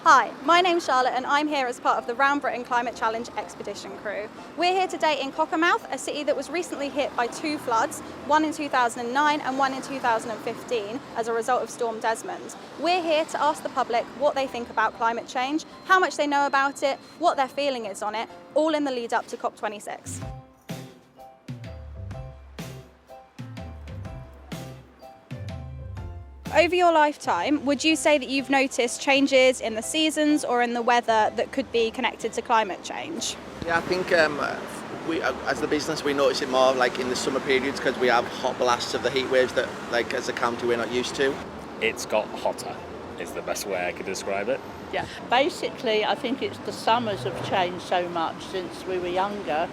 Hi, my name's Charlotte and I'm here as part of the Round Britain Climate Challenge expedition crew. We're here today in Cockermouth, a city that was recently hit by two floods, one in 2009 and one in 2015 as a result of Storm Desmond. We're here to ask the public what they think about climate change, how much they know about it, what their feeling is on it, all in the lead up to COP26. Over your lifetime, would you say that you've noticed changes in the seasons or in the weather that could be connected to climate change? Yeah, I think we, as the business, we notice it more like in the summer periods because we have hot blasts of the heat waves that, like, as a county, we're not used to. It's got hotter, is the best way I could describe it. Yeah, basically, I think it's the summers have changed so much since we were younger.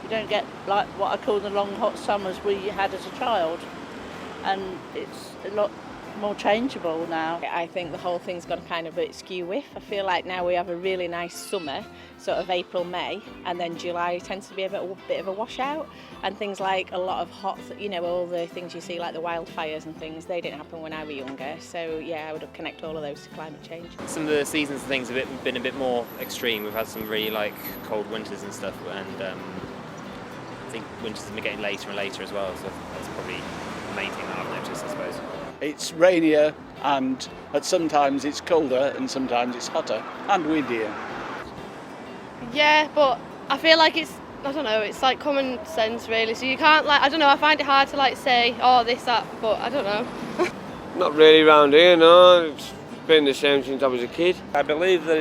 You don't get like what I call the long hot summers we had as a child, and it's a lot more changeable now. I think the whole thing's got a kind of a skew whiff. I feel like now we have a really nice summer, sort of April, May, and then July tends to be a bit of a washout. And things like a lot of hot, all the things you see like the wildfires and things, they didn't happen when I was younger. So yeah, I would connect all of those to climate change. Some of the seasons and things have been a bit more extreme. We've had some really cold winters and stuff, and I think winters have been getting later and later as well. So that's probably the main thing that I've noticed, I suppose. It's rainier and sometimes it's colder and sometimes it's hotter and windier. Yeah, but I feel like it's like common sense really. So you can't I find it hard to say, oh, this, that, but I don't know. Not really around here, no. It's been the same since I was a kid. I believe that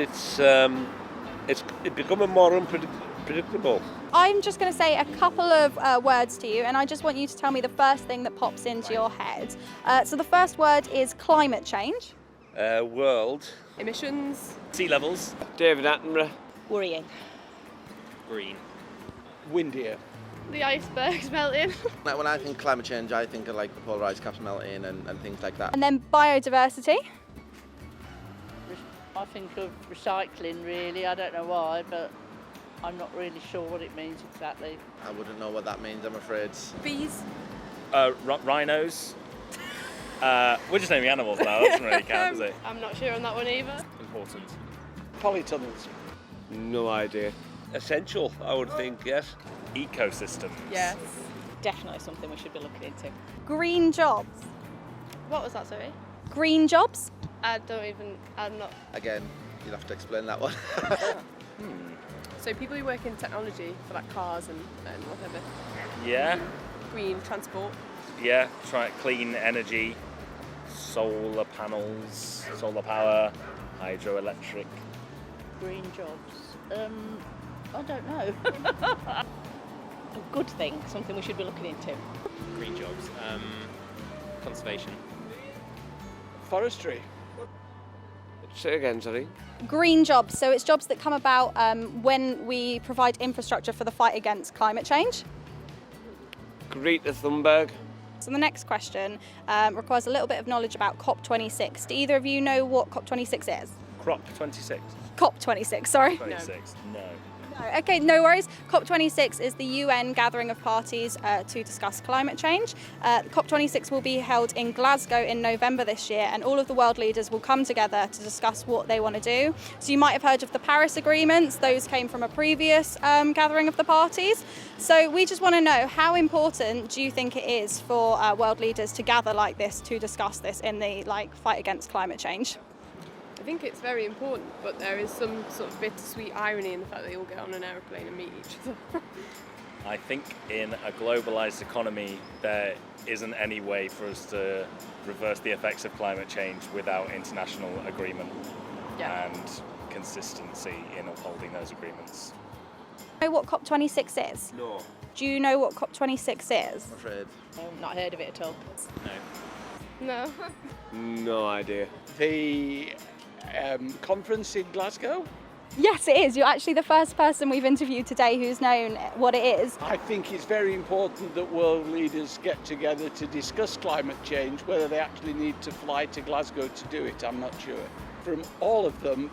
it's becoming more unpredictable. I'm just going to say a couple of words to you, and I just want you to tell me the first thing that pops into your head. So the first word is climate change. World. Emissions. Sea levels. David Attenborough. Worrying. Green. Windier. The icebergs melting. Like, when I think climate change, I think of like the polar ice caps melting and things like that. And then biodiversity. I think of recycling really, I don't know why, but I'm not really sure what it means exactly. I wouldn't know what that means, I'm afraid. Bees. Rhinos. We're just naming animals now, that doesn't really count, does it? I'm not sure on that one either. Important. Polytunnels. No idea. Essential, I would think, yes. Ecosystems. Yes. Definitely something we should be looking into. Green jobs. What was that, sorry? Green jobs. I'm not. Again, you'll have to explain that one. So people who work in technology for like cars and whatever. Yeah. Green transport. Yeah, try clean energy, solar panels, solar power, hydroelectric. Green jobs. I don't know. A good thing, something we should be looking into. Green jobs. Conservation. Forestry. Say again, sorry. Green jobs. So it's jobs that come about when we provide infrastructure for the fight against climate change. Greta Thunberg. So the next question requires a little bit of knowledge about COP26. Do either of you know what COP26 is? Crop 26. COP26, sorry. 26. No. No. Okay, no worries. COP26 is the UN gathering of parties to discuss climate change. COP26 will be held in Glasgow in November this year, and all of the world leaders will come together to discuss what they want to do. So you might have heard of the Paris agreements. Those came from a previous gathering of the parties. So we just want to know, how important do you think it is for world leaders to gather like this to discuss this in the fight against climate change? I think it's very important, but there is some sort of bittersweet irony in the fact that they all get on an aeroplane and meet each other. I think in a globalised economy, there isn't any way for us to reverse the effects of climate change without international agreement and consistency in upholding those agreements. Do you know what COP26 is? No. Do you know what COP26 is? I'm afraid. Not heard of it at all. No. No. No idea. The conference in Glasgow? Yes, it is. You're actually the first person we've interviewed today who's known what it is. I think it's very important that world leaders get together to discuss climate change. Whether they actually need to fly to Glasgow to do it, I'm not sure. From all of them,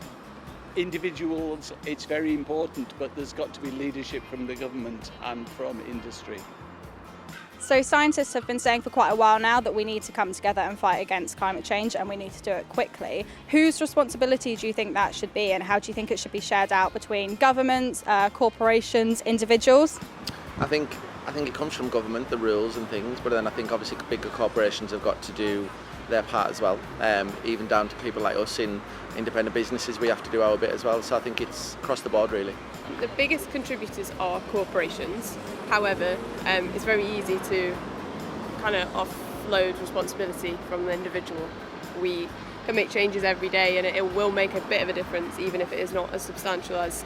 individuals, it's very important, but there's got to be leadership from the government and from industry. So scientists have been saying for quite a while now that we need to come together and fight against climate change, and we need to do it quickly. Whose responsibility do you think that should be, and how do you think it should be shared out between governments, corporations, individuals? I think it comes from government, the rules and things, but then I think obviously bigger corporations have got to do their part as well. Even down to people like us in independent businesses, we have to do our bit as well. So I think it's across the board really. The biggest contributors are corporations. However, it's very easy to kind of offload responsibility from the individual. We can make changes every day, and it will make a bit of a difference, even if it is not as substantial as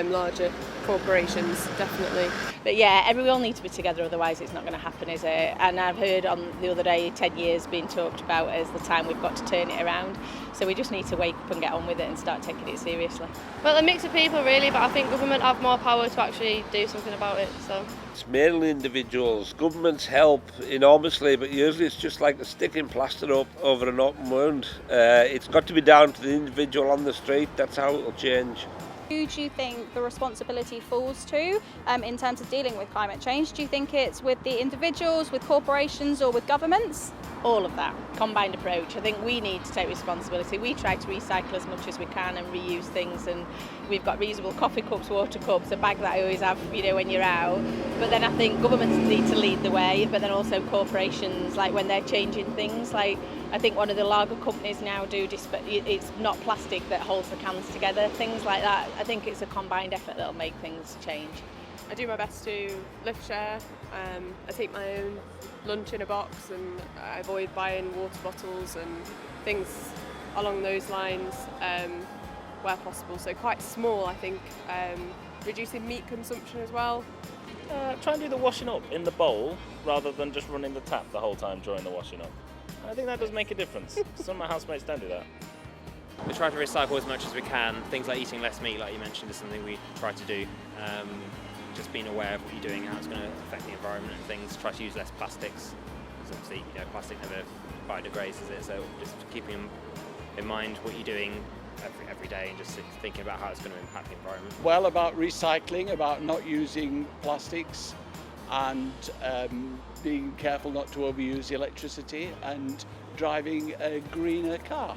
larger corporations, definitely. But yeah, everyone needs to be together, otherwise it's not going to happen, is it? And I've heard on the other day 10 years being talked about as the time we've got to turn it around. So we just need to wake up and get on with it and start taking it seriously. Well, a mix of people really, but I think government have more power to actually do something about it. So It's mainly individuals. Governments help enormously, but usually it's just like sticking plaster up over an open wound. It's got to be down to the individual on the street. That's how it'll change. Who do you think the responsibility falls to in terms of dealing with climate change? Do you think it's with the individuals, with corporations, or with governments? All of that, combined approach. I think we need to take responsibility. We try to recycle as much as we can and reuse things, and we've got reusable coffee cups, water cups, a bag that I always have, when you're out. But then I think governments need to lead the way, but then also corporations, like when they're changing things, like I think one of the lager companies now do, it's not plastic that holds the cans together, things like that. I think it's a combined effort that'll make things change. I do my best to lift share. I take my own lunch in a box, and I avoid buying water bottles and things along those lines where possible. So quite small, I think. Reducing meat consumption as well. Try and do the washing up in the bowl rather than just running the tap the whole time during the washing up. I think that does make a difference. Some of my housemates don't do that. We try to recycle as much as we can. Things like eating less meat, like you mentioned, is something we try to do. Just being aware of what you're doing, how it's going to affect the environment and things. Try to use less plastics, because obviously plastic never biodegrades, is it? So just keeping in mind what you're doing every day, and just thinking about how it's going to impact the environment. Well, about recycling, about not using plastics, and being careful not to overuse electricity, and driving a greener car.